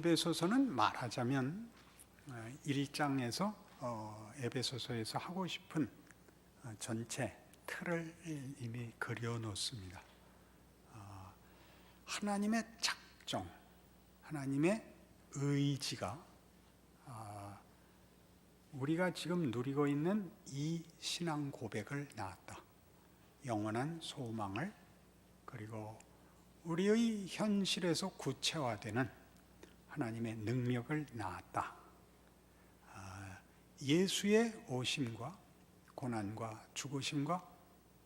에베소서는 말하자면 1장에서 에베소서에서 하고 싶은 전체 틀을 이미 그려놓습니다. 하나님의 작정, 하나님의 의지가 우리가 지금 누리고 있는 이 신앙 고백을 낳았다. 영원한 소망을, 그리고 우리의 현실에서 구체화되는 하나님의 능력을 낳았다. 예수의 오심과 고난과 죽으심과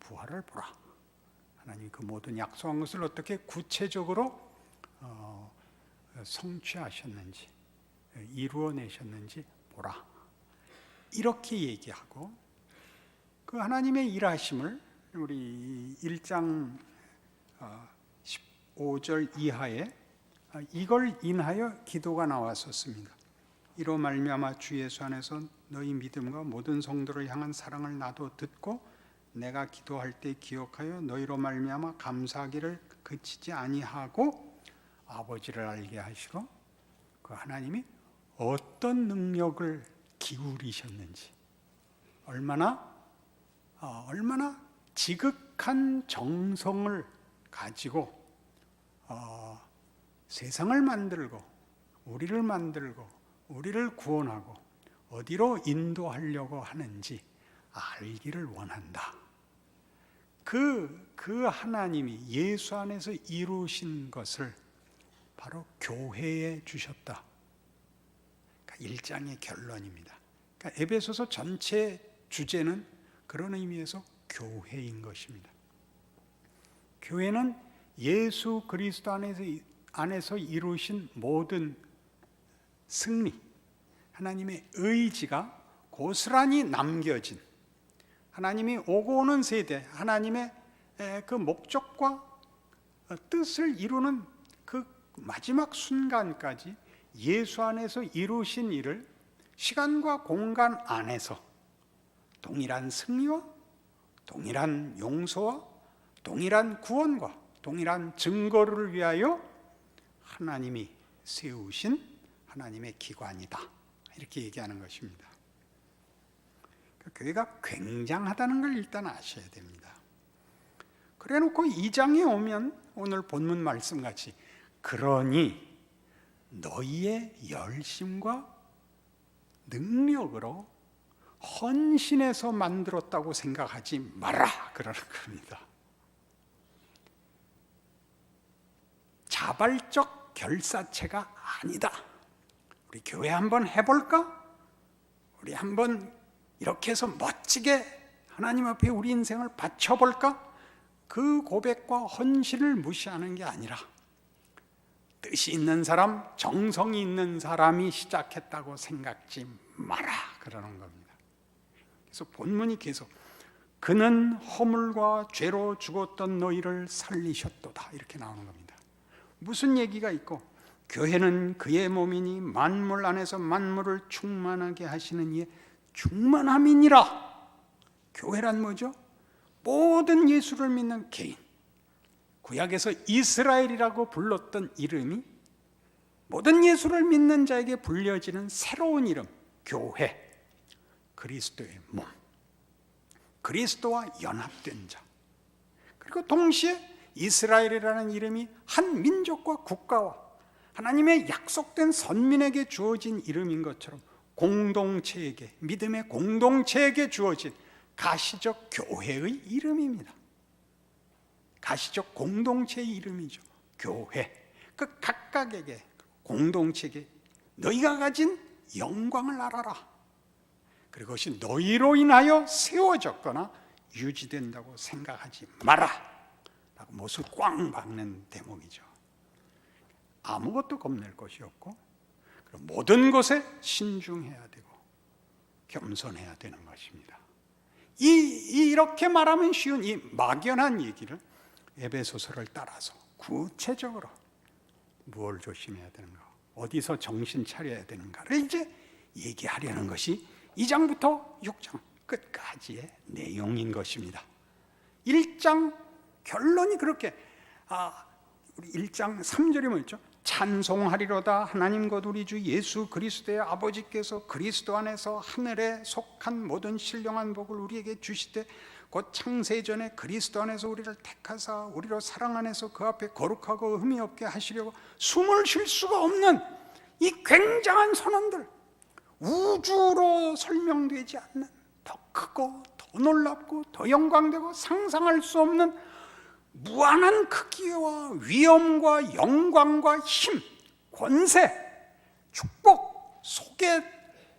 부활을 보라. 하나님이 그 모든 약속한 것을 어떻게 구체적으로 성취하셨는지, 이루어내셨는지 보라. 이렇게 얘기하고, 그 하나님의 일하심을 우리 1장 15절 이하에 이걸 인하여 기도가 나왔었습니다. 이로 말미암아 주 예수 안에서 너희 믿음과 모든 성도를 향한 사랑을 나도 듣고 내가 기도할 때 기억하여 너희로 말미암아 감사하기를 그치지 아니하고 아버지를 알게 하시고, 그 하나님이 어떤 능력을 기울이셨는지, 얼마나 지극한 정성을 가지고 세상을 만들고 우리를 구원하고 어디로 인도하려고 하는지 알기를 원한다. 그 하나님이 예수 안에서 이루신 것을 바로 교회에 주셨다. 그러니까 1장의 결론입니다. 그러니까 에베소서 전체 주제는 그런 의미에서 교회인 것입니다. 교회는 예수 그리스도 안에서 이루신 모든 승리, 하나님의 의지가 고스란히 남겨진, 하나님이 오고 오는 세대, 하나님의 그 목적과 뜻을 이루는 그 마지막 순간까지 예수 안에서 이루신 일을 시간과 공간 안에서 동일한 승리와 동일한 용서와 동일한 구원과 동일한 증거를 위하여 하나님이 세우신 하나님의 기관이다. 이렇게 얘기하는 것입니다. 교회가 굉장하다는 걸 일단 아셔야 됩니다. 그래 놓고 2장에 오면 오늘 본문 말씀같이 그러니 너희의 열심과 능력으로 헌신해서 만들었다고 생각하지 마라, 그러는 겁니다. 자발적 결사체가 아니다. 우리 교회 한번 해볼까? 우리 한번 이렇게 해서 멋지게 하나님 앞에 우리 인생을 바쳐볼까? 그 고백과 헌신을 무시하는 게 아니라 뜻이 있는 사람, 정성이 있는 사람이 시작했다고 생각지 마라, 그러는 겁니다. 그래서 본문이 계속 그는 허물과 죄로 죽었던 너희를 살리셨도다, 이렇게 나오는 겁니다. 무슨 얘기가 있고, 교회는 그의 몸이니 만물 안에서 만물을 충만하게 하시는 이의 충만함이니라. 교회란 뭐죠? 모든 예수를 믿는 개인, 구약에서 이스라엘이라고 불렀던 이름이 모든 예수를 믿는 자에게 불려지는 새로운 이름, 교회. 그리스도의 몸, 그리스도와 연합된 자. 그리고 동시에 이스라엘이라는 이름이 한 민족과 국가와 하나님의 약속된 선민에게 주어진 이름인 것처럼 공동체에게, 믿음의 공동체에게 주어진 가시적 교회의 이름입니다. 가시적 공동체의 이름이죠. 교회. 그 각각에게, 공동체에게 너희가 가진 영광을 알아라. 그것이 너희로 인하여 세워졌거나 유지된다고 생각하지 마라, 라고 못을 꽝 박는 대목이죠. 아무것도 겁낼 것이 없고 모든 것에 신중해야 되고 겸손해야 되는 것입니다. 이렇게 말하면 쉬운 이 막연한 얘기를 에베소서를 따라서 구체적으로 무엇을 조심해야 되는가, 어디서 정신 차려야 되는가를 이제 얘기하려는 것이 2장부터 6장 끝까지의 내용인 것입니다. 1장 결론이 그렇게 우리 1장 3절이 뭐였죠? 찬송하리로다. 하나님 곧 우리 주 예수 그리스도의 아버지께서 그리스도 안에서 하늘에 속한 모든 신령한 복을 우리에게 주시되 곧 창세전에 그리스도 안에서 우리를 택하사 우리로 사랑 안에서 그 앞에 거룩하고 흠이 없게 하시려고 숨을 쉴 수가 없는 이 굉장한 선언들, 우주로 설명되지 않는 더 크고 더 놀랍고 더 영광되고 상상할 수 없는 무한한 크기와 위엄과 영광과 힘, 권세, 축복 속에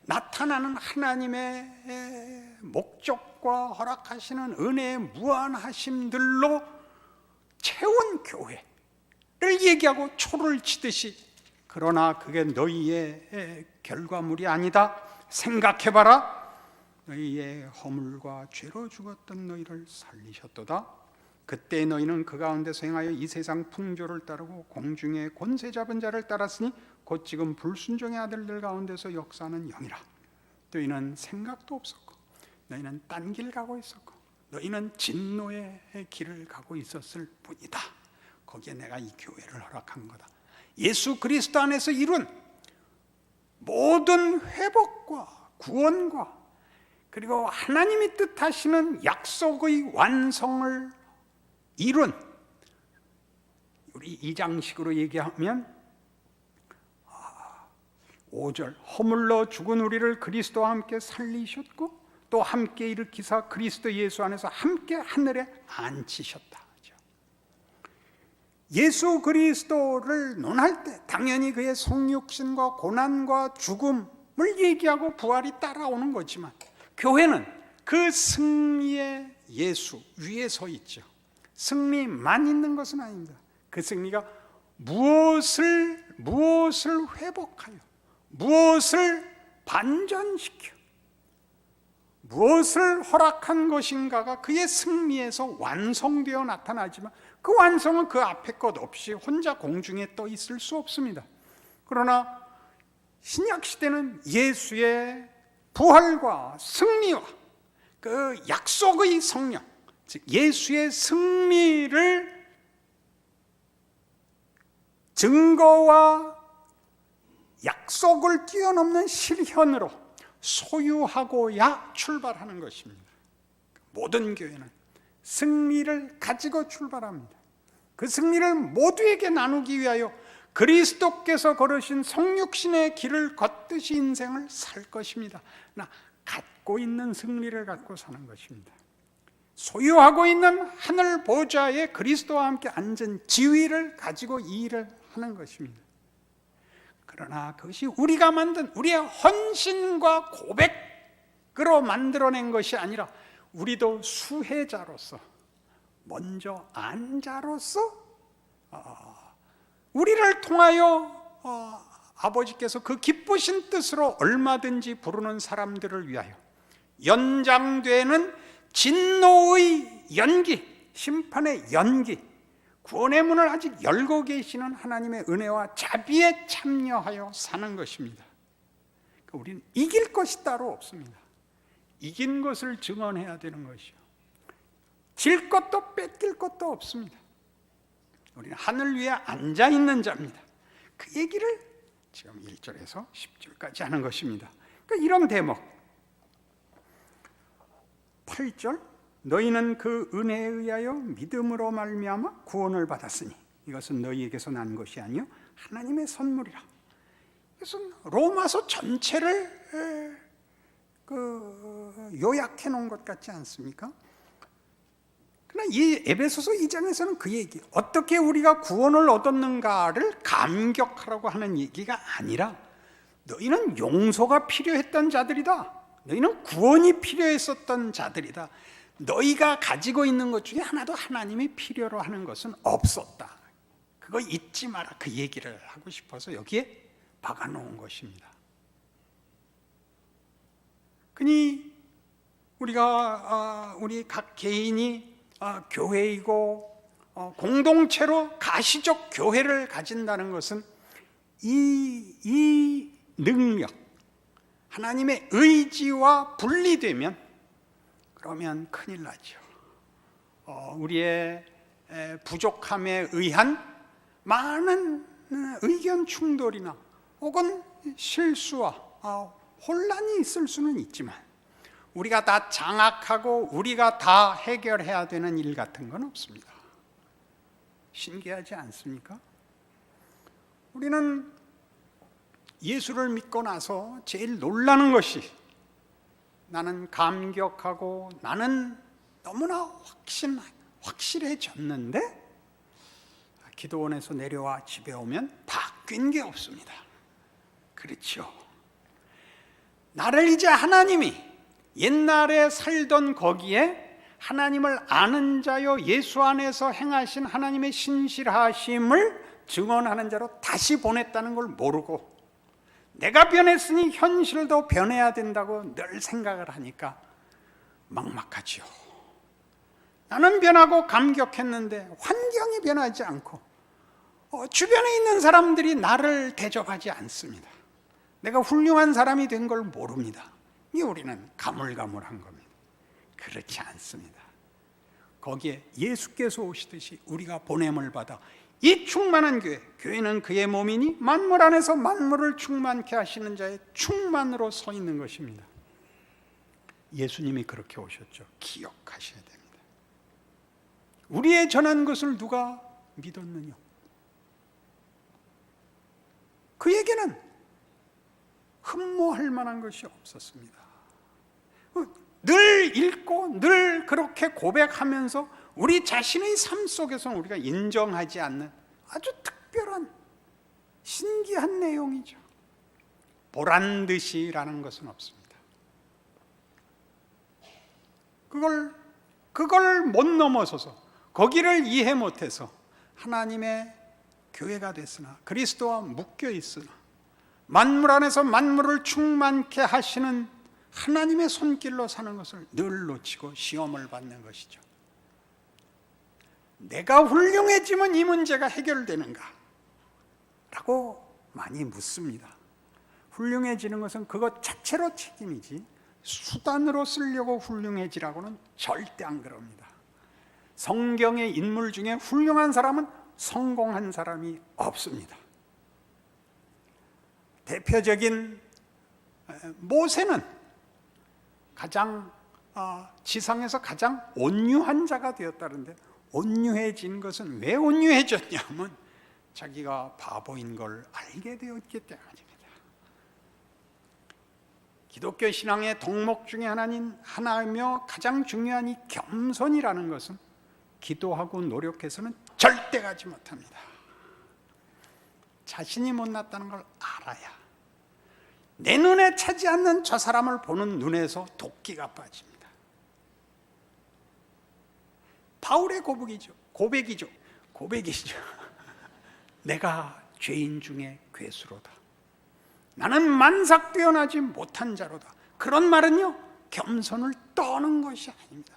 나타나는 하나님의 목적과 허락하시는 은혜의 무한하심들로 채운 교회를 얘기하고 초를 치듯이, 그러나 그게 너희의 결과물이 아니다. 생각해봐라. 너희의 허물과 죄로 죽었던 너희를 살리셨도다. 그때 너희는 그 가운데서 행하여 이 세상 풍조를 따르고 공중의 권세 잡은 자를 따랐으니 곧 지금 불순종의 아들들 가운데서 역사하는 영이라. 너희는 생각도 없었고 너희는 딴 길 가고 있었고 너희는 진노의 길을 가고 있었을 뿐이다. 거기에 내가 이 교회를 허락한 거다. 예수 그리스도 안에서 이룬 모든 회복과 구원과 그리고 하나님이 뜻하시는 약속의 완성을 이룬, 우리 2장식으로 얘기하면 5절, 허물로 죽은 우리를 그리스도와 함께 살리셨고 또 함께 일으키사 그리스도 예수 안에서 함께 하늘에 앉히셨다. 예수 그리스도를 논할 때 당연히 그의 성육신과 고난과 죽음을 얘기하고 부활이 따라오는 거지만, 교회는 그 승리의 예수 위에 서 있죠. 승리만 있는 것은 아닙니다. 그 승리가 무엇을 회복하여, 무엇을 반전시켜, 무엇을 허락한 것인가가 그의 승리에서 완성되어 나타나지만, 그 완성은 그 앞에 것 없이 혼자 공중에 떠 있을 수 없습니다. 그러나 신약시대는 예수의 부활과 승리와 그 약속의 성령, 즉 예수의 승리를 증거와 약속을 뛰어넘는 실현으로 소유하고야 출발하는 것입니다. 모든 교회는 승리를 가지고 출발합니다. 그 승리를 모두에게 나누기 위하여 그리스도께서 걸으신 성육신의 길을 걷듯이 인생을 살 것입니다. 나 갖고 있는 승리를 갖고 사는 것입니다. 소유하고 있는 하늘 보좌에 그리스도와 함께 앉은 지위를 가지고 이 일을 하는 것입니다. 그러나 그것이 우리가 만든 우리의 헌신과 고백으로 만들어낸 것이 아니라, 우리도 수혜자로서, 먼저 안자로서 우리를 통하여 아버지께서 그 기쁘신 뜻으로 얼마든지 부르는 사람들을 위하여 연장되는 진노의 연기, 심판의 연기, 구원의 문을 아직 열고 계시는 하나님의 은혜와 자비에 참여하여 사는 것입니다. 그러니까 우리는 이길 것이 따로 없습니다. 이긴 것을 증언해야 되는 것이요, 질 것도 뺏길 것도 없습니다. 우리는 하늘 위에 앉아있는 자입니다. 그 얘기를 지금 1절에서 10절까지 하는 것입니다. 그러니까 이런 대목, 8절, 너희는 그 은혜에 의하여 믿음으로 말미암아 구원을 받았으니 이것은 너희에게서 난 것이 아니요 하나님의 선물이라. 이것은 로마서 전체를 요약해 놓은 것 같지 않습니까? 그러나 이 에베소서 2장에서는 그 얘기, 어떻게 우리가 구원을 얻었는가를 감격하라고 하는 얘기가 아니라, 너희는 용서가 필요했던 자들이다, 너희는 구원이 필요했었던 자들이다, 너희가 가지고 있는 것 중에 하나도 하나님이 필요로 하는 것은 없었다, 그거 잊지 마라, 그 얘기를 하고 싶어서 여기에 박아놓은 것입니다. 그니 우리가 우리 각 개인이 교회이고 공동체로 가시적 교회를 가진다는 것은 이 능력, 하나님의 의지와 분리되면 그러면 큰일 나죠. 우리의 부족함에 의한 많은 의견 충돌이나 혹은 실수와 혼란이 있을 수는 있지만 우리가 다 장악하고 우리가 다 해결해야 되는 일 같은 건 없습니다. 신기하지 않습니까? 우리는 예수를 믿고 나서 제일 놀라는 것이 나는 감격하고 나는 너무나 확실해졌는데 기도원에서 내려와 집에 오면 바뀐 게 없습니다. 그렇죠. 나를 이제 하나님이 옛날에 살던 거기에 하나님을 아는 자요 예수 안에서 행하신 하나님의 신실하심을 증언하는 자로 다시 보냈다는 걸 모르고 내가 변했으니 현실도 변해야 된다고 늘 생각을 하니까 막막하지요. 나는 변하고 감격했는데 환경이 변하지 않고 주변에 있는 사람들이 나를 대접하지 않습니다. 내가 훌륭한 사람이 된 걸 모릅니다. 이 우리는 가물가물한 겁니다. 그렇지 않습니다. 거기에 예수께서 오시듯이 우리가 보냄을 받아 이 충만한 교회는 그의 몸이니 만물 안에서 만물을 충만케 하시는 자의 충만으로 서 있는 것입니다. 예수님이 그렇게 오셨죠. 기억하셔야 됩니다. 우리의 전한 것을 누가 믿었느냐? 그에게는 흠모할 만한 것이 없었습니다. 늘 읽고 늘 그렇게 고백하면서 우리 자신의 삶 속에서는 우리가 인정하지 않는 아주 특별한 신기한 내용이죠. 보란듯이라는 것은 없습니다. 그걸 못 넘어서서 거기를 이해 못해서 하나님의 교회가 됐으나 그리스도와 묶여 있으나 만물 안에서 만물을 충만케 하시는 하나님의 손길로 사는 것을 늘 놓치고 시험을 받는 것이죠. 내가 훌륭해지면 이 문제가 해결되는가? 라고 많이 묻습니다. 훌륭해지는 것은 그것 자체로 책임이지 수단으로 쓰려고 훌륭해지라고는 절대 안 그럽니다. 성경의 인물 중에 훌륭한 사람은 성공한 사람이 없습니다. 대표적인 모세는 지상에서 가장 온유한 자가 되었다는데 온유해진 것은 왜 온유해졌냐면 자기가 바보인 걸 알게 되었기 때문입니다. 기독교 신앙의 덕목 중에 하나이며 가장 중요한 이 겸손이라는 것은 기도하고 노력해서는 절대 가지 못합니다. 자신이 못났다는 걸 알아야 내 눈에 차지 않는 저 사람을 보는 눈에서 도끼가 빠집니다. 바울의 고백이죠. 내가 죄인 중에 괴수로다. 나는 만삭 뛰어나지 못한 자로다. 그런 말은요, 겸손을 떠는 것이 아닙니다.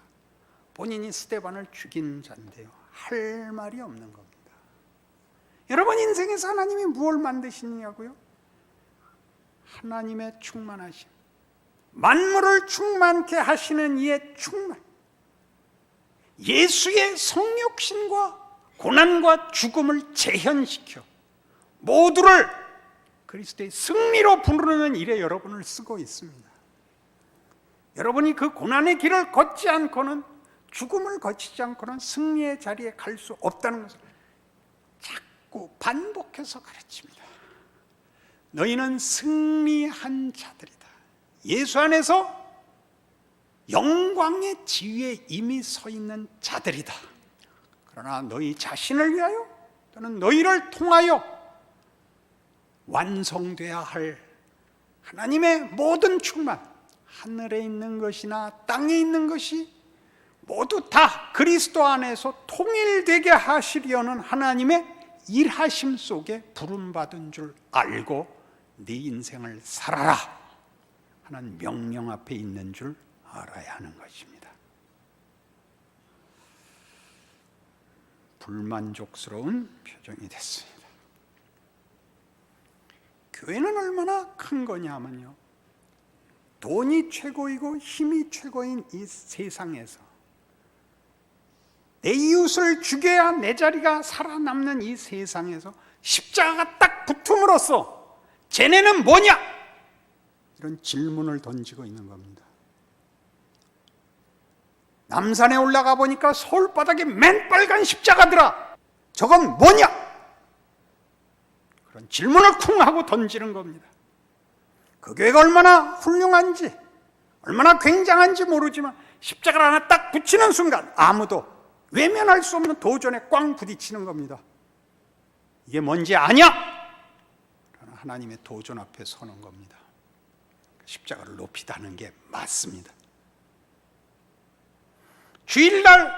본인이 스데반을 죽인 자인데요, 할 말이 없는 겁니다. 여러분 인생에서 하나님이 무엇을 만드시느냐고요? 하나님의 충만하심, 만물을 충만케 하시는 이의 충만, 예수의 성육신과 고난과 죽음을 재현시켜 모두를 그리스도의 승리로 부르는 일에 여러분을 쓰고 있습니다. 여러분이 그 고난의 길을 걷지 않고는, 죽음을 거치지 않고는 승리의 자리에 갈 수 없다는 것을 자꾸 반복해서 가르칩니다. 너희는 승리한 자들이다. 예수 안에서 영광의 지위에 이미 서 있는 자들이다. 그러나 너희 자신을 위하여 또는 너희를 통하여 완성돼야 할 하나님의 모든 충만, 하늘에 있는 것이나 땅에 있는 것이 모두 다 그리스도 안에서 통일되게 하시려는 하나님의 일하심 속에 부름받은 줄 알고 네 인생을 살아라 하는 명령 앞에 있는 줄 알아야 하는 것입니다. 불만족스러운 표정이 됐습니다. 교회는 얼마나 큰 거냐면요, 돈이 최고이고 힘이 최고인 이 세상에서 내 이웃을 죽여야 내 자리가 살아남는 이 세상에서 십자가가 딱 붙음으로써 쟤네는 뭐냐? 이런 질문을 던지고 있는 겁니다. 남산에 올라가 보니까 서울 바닥에 맨빨간 십자가더라. 저건 뭐냐? 그런 질문을 쿵 하고 던지는 겁니다. 그 교회가 얼마나 훌륭한지, 얼마나 굉장한지 모르지만 십자가를 하나 딱 붙이는 순간 아무도 외면할 수 없는 도전에 꽝 부딪히는 겁니다. 이게 뭔지 아냐? 하나님의 도전 앞에 서는 겁니다. 십자가를 높이 다는 게 맞습니다. 주일날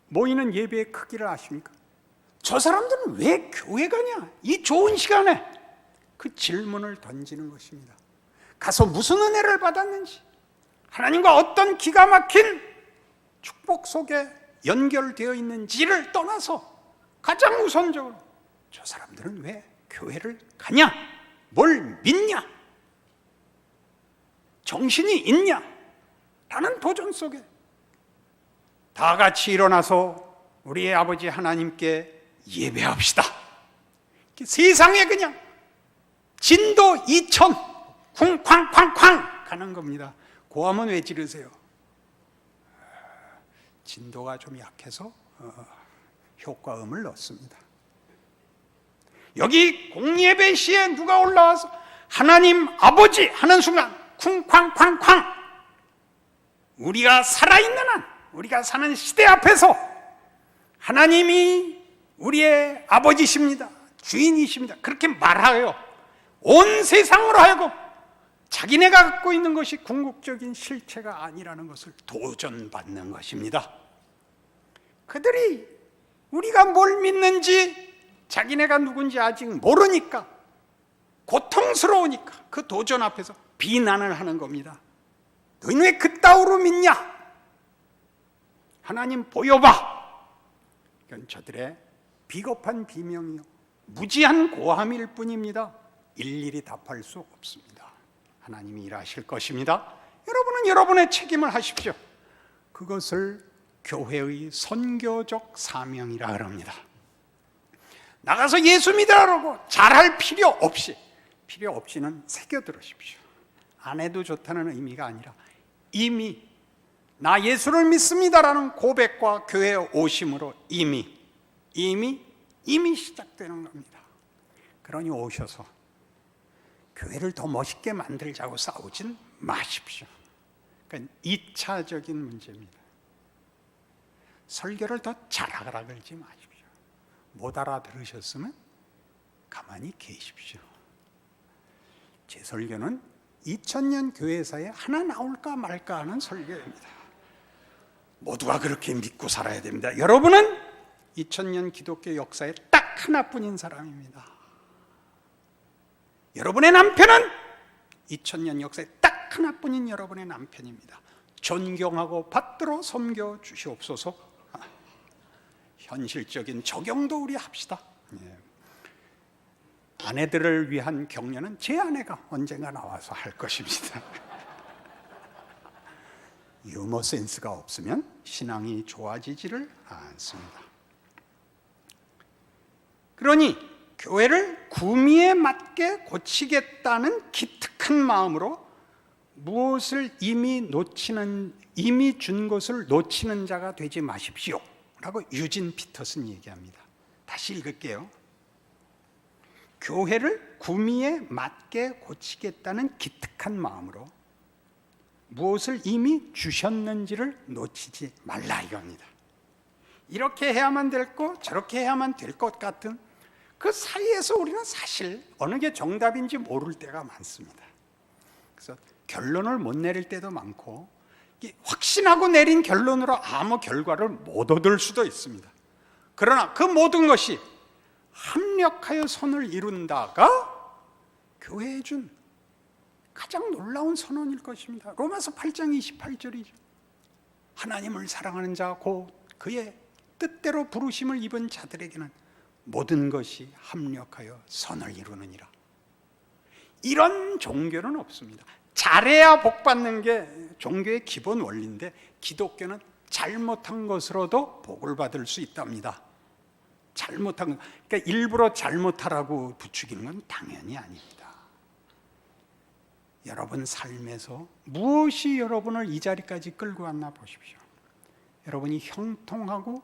모이는 예배의 크기를 아십니까? 저 사람들은 왜 교회 가냐? 이 좋은 시간에 그 질문을 던지는 것입니다. 가서 무슨 은혜를 받았는지, 하나님과 어떤 기가 막힌 축복 속에 연결되어 있는지를 떠나서 가장 우선적으로 저 사람들은 왜 교회를 가냐? 뭘 믿냐? 정신이 있냐? 라는 도전 속에 다 같이 일어나서 우리의 아버지 하나님께 예배합시다. 세상에 그냥 진도 2000 쿵쾅쾅쾅 가는 겁니다. 고함은 왜 지르세요? 진도가 좀 약해서 효과음을 넣습니다. 여기 공예배 시에 누가 올라와서 하나님 아버지 하는 순간 쿵쾅쾅쾅, 우리가 살아있는 한, 우리가 사는 시대 앞에서 하나님이 우리의 아버지십니다, 주인이십니다, 그렇게 말하여 온 세상으로 하여금 자기네가 갖고 있는 것이 궁극적인 실체가 아니라는 것을 도전받는 것입니다. 그들이 우리가 뭘 믿는지, 자기네가 누군지 아직 모르니까, 고통스러우니까 그 도전 앞에서 비난을 하는 겁니다. 너희는 왜 그따위로 믿냐? 하나님 보여봐. 이건 저들의 비겁한 비명이요, 무지한 고함일 뿐입니다. 일일이 답할 수 없습니다. 하나님이 일하실 것입니다. 여러분은 여러분의 책임을 하십시오. 그것을 교회의 선교적 사명이라 합니다. 나가서 예수 믿으라고 잘할 필요 없이는 새겨 들으십시오. 안 해도 좋다는 의미가 아니라 이미 나 예수를 믿습니다라는 고백과 교회에 오심으로 이미 시작되는 겁니다. 그러니 오셔서 교회를 더 멋있게 만들자고 싸우진 마십시오. 그러니까 2차적인 문제입니다. 설교를 더 잘하라 그러지 마십시오. 못 알아들으셨으면 가만히 계십시오. 제 설교는 2000년 교회사에 하나 나올까 말까 하는 설교입니다. 모두가 그렇게 믿고 살아야 됩니다. 여러분은 2000년 기독교 역사에 딱 하나뿐인 사람입니다. 여러분의 남편은 2000년 역사에 딱 하나뿐인 여러분의 남편입니다. 존경하고 받들어 섬겨 주시옵소서. 현실적인 적용도 우리 합시다. 아내들을 위한 격려는 제 아내가 언젠가 나와서 할 것입니다. 유머 센스가 없으면 신앙이 좋아지지를 않습니다. 그러니 교회를 구미에 맞게 고치겠다는 기특한 마음으로 무엇을 이미 준 것을 놓치는 자가 되지 마십시오 라고 유진 피터슨 얘기합니다. 다시 읽을게요. 교회를 구미에 맞게 고치겠다는 기특한 마음으로 무엇을 이미 주셨는지를 놓치지 말라 이겁니다. 이렇게 해야만 될 것, 저렇게 해야만 될 것 같은 그 사이에서 우리는 사실 어느 게 정답인지 모를 때가 많습니다. 그래서 결론을 못 내릴 때도 많고, 확신하고 내린 결론으로 아무 결과를 못 얻을 수도 있습니다. 그러나 그 모든 것이 합력하여 선을 이룬다가 교회에 준 가장 놀라운 선언일 것입니다. 로마서 8장 28절이죠. 하나님을 사랑하는 자 곧 그의 뜻대로 부르심을 입은 자들에게는 모든 것이 합력하여 선을 이루느니라. 이런 종교는 없습니다. 잘해야 복 받는 게 종교의 기본 원리인데 기독교는 잘못한 것으로도 복을 받을 수 있답니다. 잘못한 것, 그러니까 일부러 잘못하라고 부추기는 건 당연히 아닙니다. 여러분 삶에서 무엇이 여러분을 이 자리까지 끌고 왔나 보십시오. 여러분이 형통하고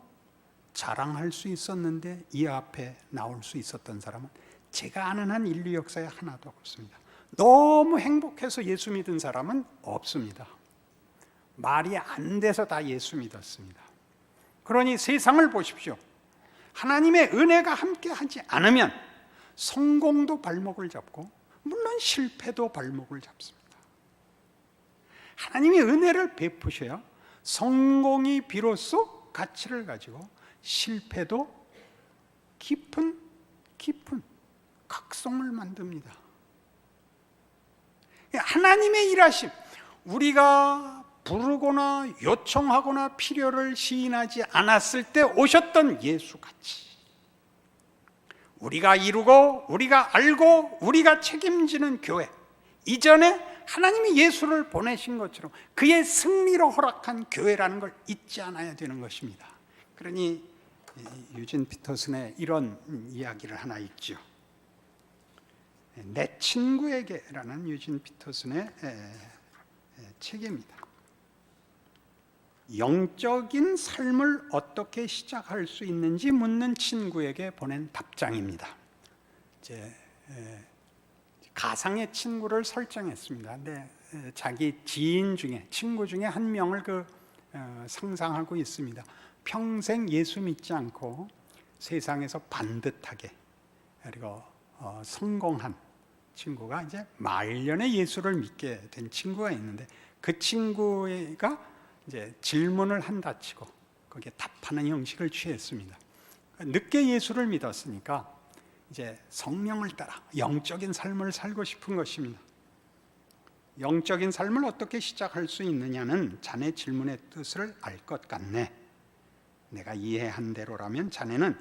자랑할 수 있었는데 이 앞에 나올 수 있었던 사람은 제가 아는 한 인류 역사에 하나도 없습니다. 너무 행복해서 예수 믿은 사람은 없습니다. 말이 안 돼서 다 예수 믿었습니다. 그러니 세상을 보십시오. 하나님의 은혜가 함께하지 않으면 성공도 발목을 잡고 물론 실패도 발목을 잡습니다. 하나님이 은혜를 베푸셔야 성공이 비로소 가치를 가지고 실패도 깊은 각성을 만듭니다. 하나님의 일하심, 우리가 부르거나 요청하거나 필요를 시인하지 않았을 때 오셨던 예수같이 우리가 이루고 우리가 알고 우리가 책임지는 교회, 이전에 하나님이 예수를 보내신 것처럼 그의 승리로 허락한 교회라는 걸 잊지 않아야 되는 것입니다. 그러니 유진 피터슨의 이런 이야기를 하나 읽죠. 내 친구에게라는 유진 피터슨의 책입니다. 영적인 삶을 어떻게 시작할 수 있는지 묻는 친구에게 보낸 답장입니다. 이제 가상의 친구를 설정했습니다. 근데 자기 지인 중에, 친구 중에 한 명을 상상하고 있습니다. 평생 예수 믿지 않고 세상에서 반듯하게 그리고 성공한 친구가 이제 말년에 예수를 믿게 된 친구가 있는데, 그 친구가 이제 질문을 한다 치고 거기에 답하는 형식을 취했습니다. 늦게 예수를 믿었으니까 이제 성령을 따라 영적인 삶을 살고 싶은 것입니다. 영적인 삶을 어떻게 시작할 수 있느냐는 자네 질문의 뜻을 알 것 같네. 내가 이해한 대로라면 자네는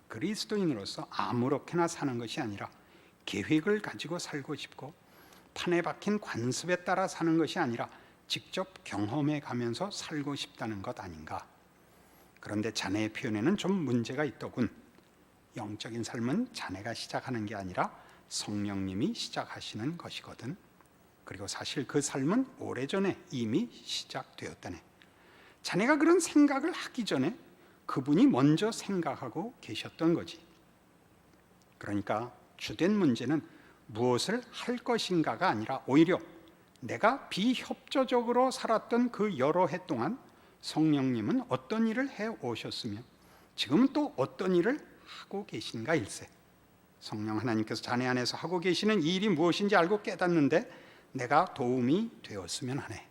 그리스도인으로서 아무렇게나 사는 것이 아니라 계획을 가지고 살고 싶고, 판에 박힌 관습에 따라 사는 것이 아니라 직접 경험해 가면서 살고 싶다는 것 아닌가. 그런데 자네의 표현에는 좀 문제가 있더군. 영적인 삶은 자네가 시작하는 게 아니라 성령님이 시작하시는 것이거든. 그리고 사실 그 삶은 오래전에 이미 시작되었다네. 자네가 그런 생각을 하기 전에 그분이 먼저 생각하고 계셨던 거지. 그러니까 주된 문제는 무엇을 할 것인가가 아니라 오히려 내가 비협조적으로 살았던 그 여러 해 동안 성령님은 어떤 일을 해 오셨으며 지금은 또 어떤 일을 하고 계신가 일세. 성령 하나님께서 자네 안에서 하고 계시는 이 일이 무엇인지 알고 깨닫는데 내가 도움이 되었으면 하네.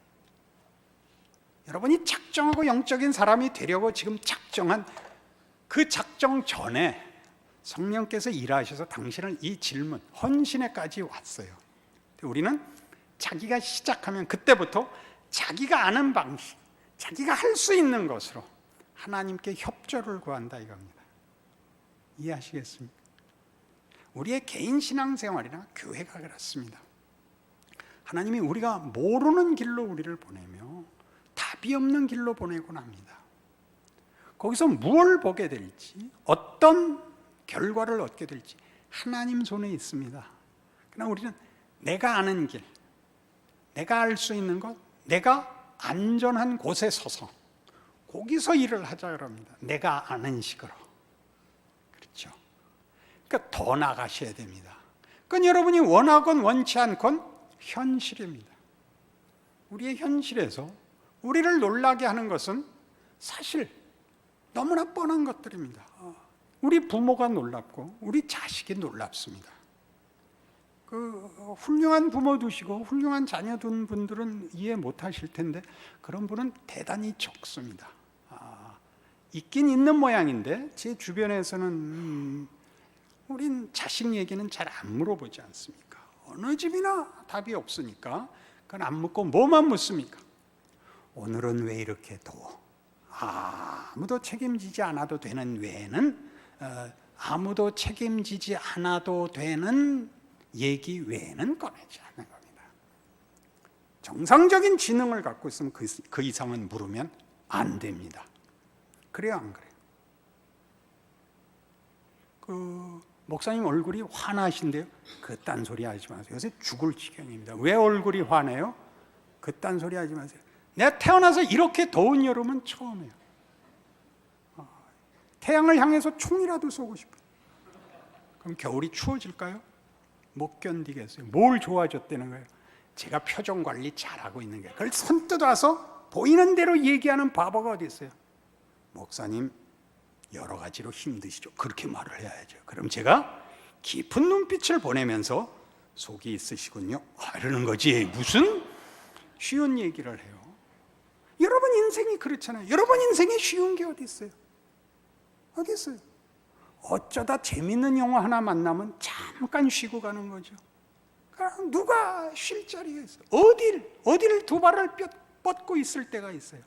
여러분이 작정하고 영적인 사람이 되려고 지금 작정한 그 작정 전에 성령께서 일하셔서 당신을 이 질문, 헌신에까지 왔어요. 우리는 자기가 시작하면 그때부터 자기가 아는 방식, 자기가 할 수 있는 것으로 하나님께 협조를 구한다 이겁니다. 이해하시겠습니까? 우리의 개인 신앙생활이나 교회가 그렇습니다. 하나님이 우리가 모르는 길로 우리를 보내며 답이 없는 길로 보내곤 합니다. 거기서 무엇을 보게 될지, 어떤 결과를 얻게 될지 하나님 손에 있습니다. 그러나 우리는 내가 아는 길, 내가 알 수 있는 것, 내가 안전한 곳에 서서 거기서 일을 하자 그럽니다. 내가 아는 식으로. 그렇죠. 그러니까 더 나가셔야 됩니다. 그건 여러분이 원하건 원치 않건 현실입니다. 우리의 현실에서 우리를 놀라게 하는 것은 사실 너무나 뻔한 것들입니다. 우리 부모가 놀랍고 우리 자식이 놀랍습니다. 훌륭한 부모 두시고 훌륭한 자녀 둔 분들은 이해 못하실 텐데 그런 분은 대단히 적습니다. 있긴 있는 모양인데 제 주변에서는 우린 자식 얘기는 잘 안 물어보지 않습니까? 어느 집이나 답이 없으니까 그건 안 묻고 뭐만 묻습니까? 오늘은 왜 이렇게 더워? 아무도 책임지지 않아도 되는 외에는 아무도 책임지지 않아도 되는 얘기 외에는 꺼내지 않는 겁니다. 정상적인 지능을 갖고 있으면 그 이상은 물으면 안 됩니다. 그래요, 안 그래요? 목사님 얼굴이 화나신데요. 그딴 소리 하지 마세요. 요새 죽을 지경입니다. 왜 얼굴이 화내요? 그딴 소리 하지 마세요. 내가 태어나서 이렇게 더운 여름은 처음이에요. 태양을 향해서 총이라도 쏘고 싶어요. 그럼 겨울이 추워질까요? 못 견디겠어요. 뭘 좋아졌다는 거예요? 제가 표정 관리 잘하고 있는 거예요. 그걸 선뜻 와서 보이는 대로 얘기하는 바보가 어디 있어요? 목사님 여러 가지로 힘드시죠. 그렇게 말을 해야죠. 그럼 제가 깊은 눈빛을 보내면서 속이 있으시군요, 이러는 거지. 무슨 쉬운 얘기를 해요. 여러분 인생이 그렇잖아요. 여러분 인생에 쉬운 게 어디 있어요? 어디 있어요? 어쩌다 재밌는 영화 하나 만나면 잠깐 쉬고 가는 거죠. 그럼 누가 쉴 자리가 있어요? 어딜 두 발을 뻗고 있을 때가 있어요.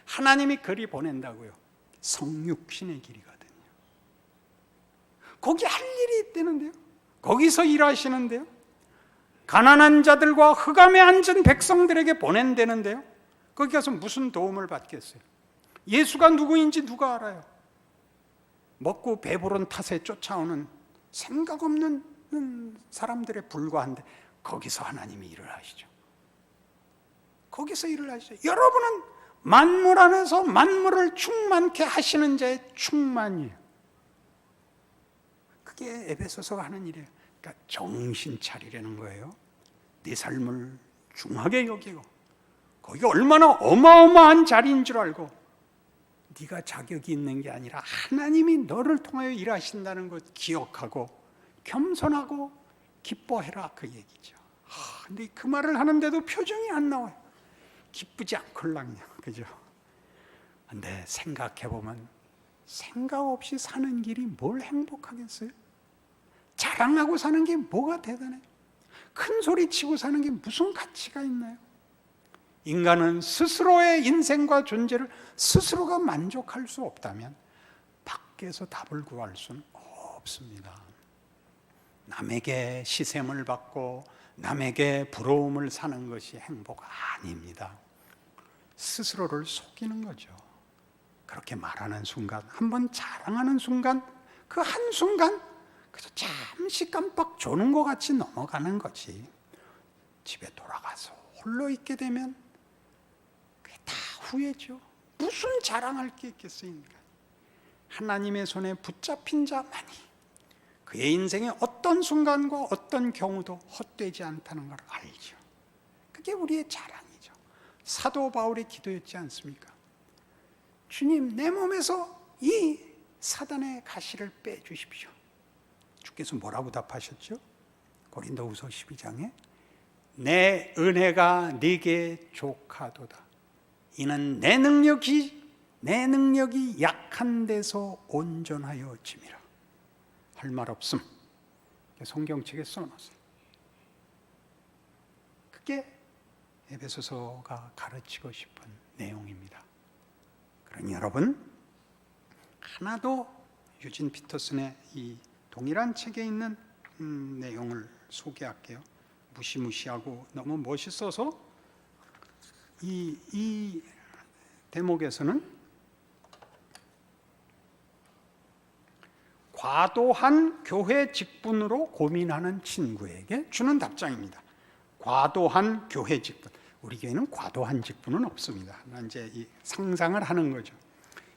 하나님이 그리 보낸다고요. 성육신의 길이거든요. 거기 할 일이 있다는데요. 거기서 일하시는데요. 가난한 자들과 흑암에 앉은 백성들에게 보낸다는데요. 거기 가서 무슨 도움을 받겠어요? 예수가 누구인지 누가 알아요? 먹고 배부른 탓에 쫓아오는 생각 없는 사람들에 불과한데 거기서 하나님이 일을 하시죠. 거기서 일을 하시죠. 여러분은 만물 안에서 만물을 충만케 하시는 자의 충만이에요. 그게 에베소서가 하는 일이에요. 그러니까 정신 차리라는 거예요. 네 삶을 중하게 여기고 거기 얼마나 어마어마한 자리인 줄 알고 네가 자격이 있는 게 아니라 하나님이 너를 통하여 일하신다는 것 기억하고 겸손하고 기뻐해라, 그 얘기죠. 근데 그 말을 하는데도 표정이 안 나와요. 기쁘지 않걸랑요, 그죠? 근데 생각해보면 생각 없이 사는 길이 뭘 행복하겠어요? 자랑하고 사는 게 뭐가 대단해요? 큰 소리 치고 사는 게 무슨 가치가 있나요? 인간은 스스로의 인생과 존재를 스스로가 만족할 수 없다면 밖에서 답을 구할 수는 없습니다. 남에게 시샘을 받고 남에게 부러움을 사는 것이 행복 아닙니다. 스스로를 속이는 거죠. 그렇게 말하는 순간, 한번 자랑하는 순간, 그 한순간 그저 잠시 깜빡 조는 것 같이 넘어가는 거지. 집에 돌아가서 홀로 있게 되면 그게 다 후회죠. 무슨 자랑할 게 있겠어요? 하나님의 손에 붙잡힌 자만이 그의 인생의 어떤 순간과 어떤 경우도 헛되지 않다는 걸 알죠. 그게 우리의 자랑이죠. 사도 바울의 기도였지 않습니까? 주님, 내 몸에서 이 사단의 가시를 빼주십시오. 주께서 뭐라고 답하셨죠? 고린도후서 12장에 내 은혜가 네게 족하도다. 이는 내 능력이 약한 데서 온전하여 짐이라. 할 말 없음. 성경책에 써놨어요. 그게 에베소서가 가르치고 싶은 내용입니다. 그러니 여러분, 하나도 유진 피터슨의 이 동일한 책에 있는 내용을 소개할게요. 무시무시하고 너무 멋있어서 이 대목에서는 과도한 교회 직분으로 고민하는 친구에게 주는 답장입니다. 과도한 교회 직분. 우리 교회는 과도한 직분은 없습니다. 이제 이 상상을 하는 거죠.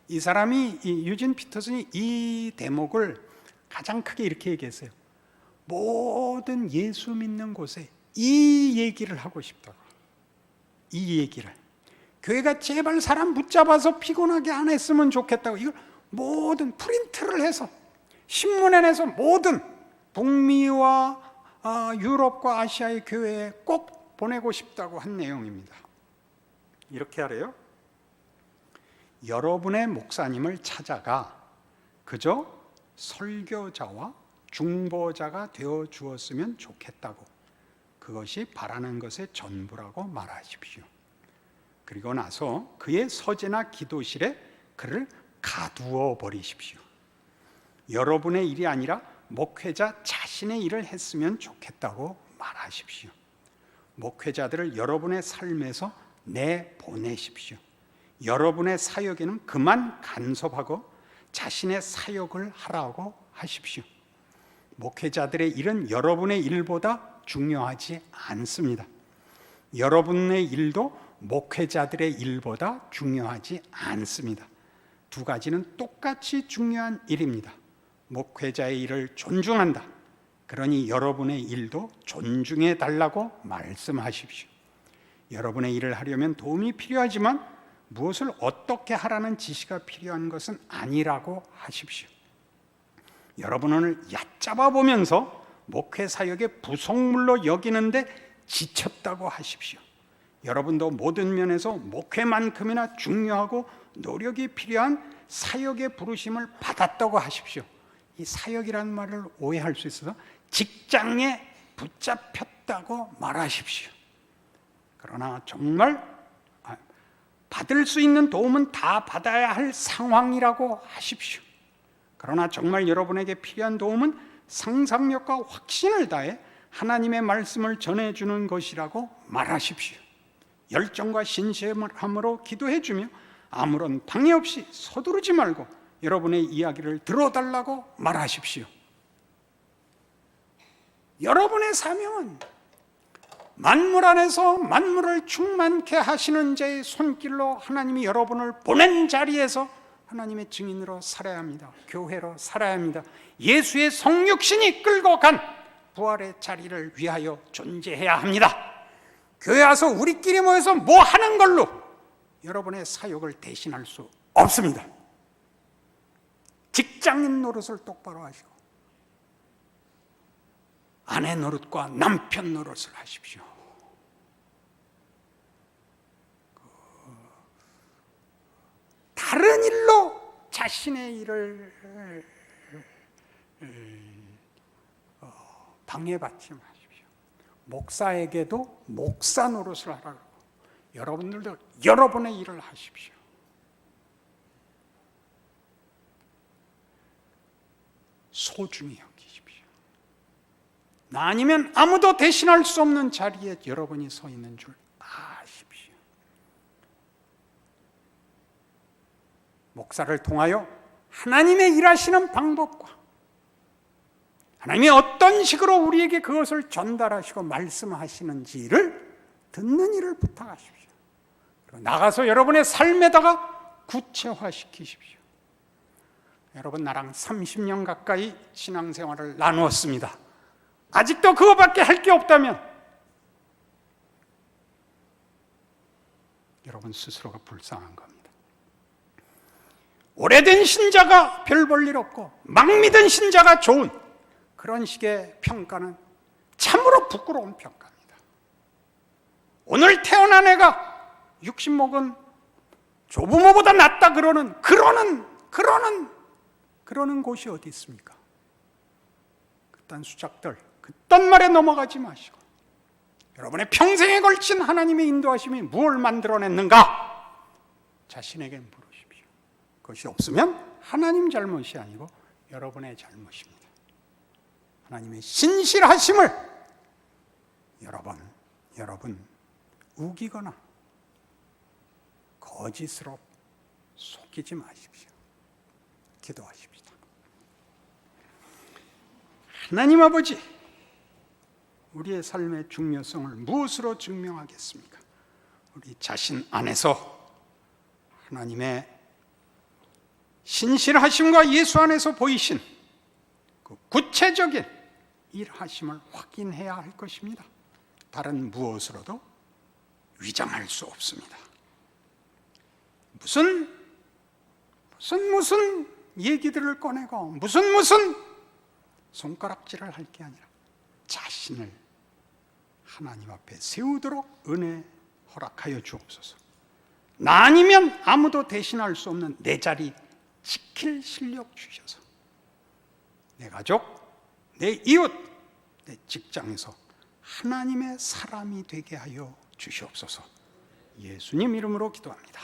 이 사람이, 이 유진 피터슨이 이 대목을 가장 크게 이렇게 얘기했어요. 모든 예수 믿는 곳에 이 얘기를 하고 싶다고. 이 얘기를. 교회가 제발 사람 붙잡아서 피곤하게 안 했으면 좋겠다고. 이걸 모든 프린트를 해서 신문에 내서 모든 북미와 유럽과 아시아의 교회에 꼭 보내고 싶다고 한 내용입니다. 이렇게 하래요. 여러분의 목사님을 찾아가 그저 설교자와 중보자가 되어 주었으면 좋겠다고, 그것이 바라는 것의 전부라고 말하십시오. 그리고 나서 그의 서재나 기도실에 그를 가두어 버리십시오. 여러분의 일이 아니라 목회자 자신의 일을 했으면 좋겠다고 말하십시오. 목회자들을 여러분의 삶에서 내보내십시오. 여러분의 사역에는 그만 간섭하고 자신의 사역을 하라고 하십시오. 목회자들의 일은 여러분의 일보다 중요하지 않습니다. 여러분의 일도 목회자들의 일보다 중요하지 않습니다. 두 가지는 똑같이 중요한 일입니다. 목회자의 일을 존중한다. 그러니 여러분의 일도 존중해 달라고 말씀하십시오. 여러분의 일을 하려면 도움이 필요하지만 무엇을 어떻게 하라는 지시가 필요한 것은 아니라고 하십시오. 여러분을 얕잡아 보면서 목회 사역의 부속물로 여기는데 지쳤다고 하십시오. 여러분도 모든 면에서 목회만큼이나 중요하고 노력이 필요한 사역의 부르심을 받았다고 하십시오. 이 사역이라는 말을 오해할 수 있어서 직장에 붙잡혔다고 말하십시오. 그러나 정말 받을 수 있는 도움은 다 받아야 할 상황이라고 하십시오. 그러나 정말 여러분에게 필요한 도움은 상상력과 확신을 다해 하나님의 말씀을 전해주는 것이라고 말하십시오. 열정과 신실함으로 기도해주며 아무런 방해 없이 서두르지 말고 여러분의 이야기를 들어달라고 말하십시오. 여러분의 사명은 만물 안에서 만물을 충만케 하시는 자의 손길로 하나님이 여러분을 보낸 자리에서 하나님의 증인으로 살아야 합니다. 교회로 살아야 합니다. 예수의 성육신이 끌고 간 부활의 자리를 위하여 존재해야 합니다. 교회 와서 우리끼리 모여서 뭐 하는 걸로 여러분의 사역을 대신할 수 없습니다. 직장인 노릇을 똑바로 하시고 아내 노릇과 남편 노릇을 하십시오. 다른 일로 자신의 일을 방해받지 마십시오. 목사에게도 목사 노릇을 하라고, 여러분들도 여러분의 일을 하십시오. 소중히 여기십시오. 나 아니면 아무도 대신할 수 없는 자리에 여러분이 서 있는 줄 아십시오. 목사를 통하여 하나님의 일하시는 방법과 하나님이 어떤 식으로 우리에게 그것을 전달하시고 말씀하시는지를 듣는 일을 부탁하십시오. 그리고 나가서 여러분의 삶에다가 구체화시키십시오. 여러분, 나랑 30년 가까이 신앙생활을 나누었습니다. 아직도 그거밖에 할 게 없다면 여러분 스스로가 불쌍한 겁니다. 오래된 신자가 별 볼 일 없고 막 믿은 신자가 좋은 그런 식의 평가는 참으로 부끄러운 평가입니다. 오늘 태어난 애가 60먹은 조부모보다 낫다 그러는 곳이 어디 있습니까? 그딴 수작들, 그딴 말에 넘어가지 마시고 여러분의 평생에 걸친 하나님의 인도하심이 무엇을 만들어냈는가? 자신에게 물으십시오. 그것이 없으면 하나님 잘못이 아니고 여러분의 잘못입니다. 하나님의 신실하심을 여러분 우기거나 거짓으로 속이지 마십시오. 기도하십시다. 하나님 아버지, 우리의 삶의 중요성을 무엇으로 증명하겠습니까? 우리 자신 안에서 하나님의 신실하심과 예수 안에서 보이신 그 구체적인 일하심을 확인해야 할 것입니다. 다른 무엇으로도 위장할 수 없습니다. 무슨 얘기들을 꺼내고 무슨 손가락질을 할 게 아니라 자신을 하나님 앞에 세우도록 은혜 허락하여 주옵소서. 나 아니면 아무도 대신할 수 없는 내 자리 지킬 실력 주셔서 내 가족, 내 이웃, 내 직장에서 하나님의 사람이 되게 하여 주시옵소서. 예수님 이름으로 기도합니다.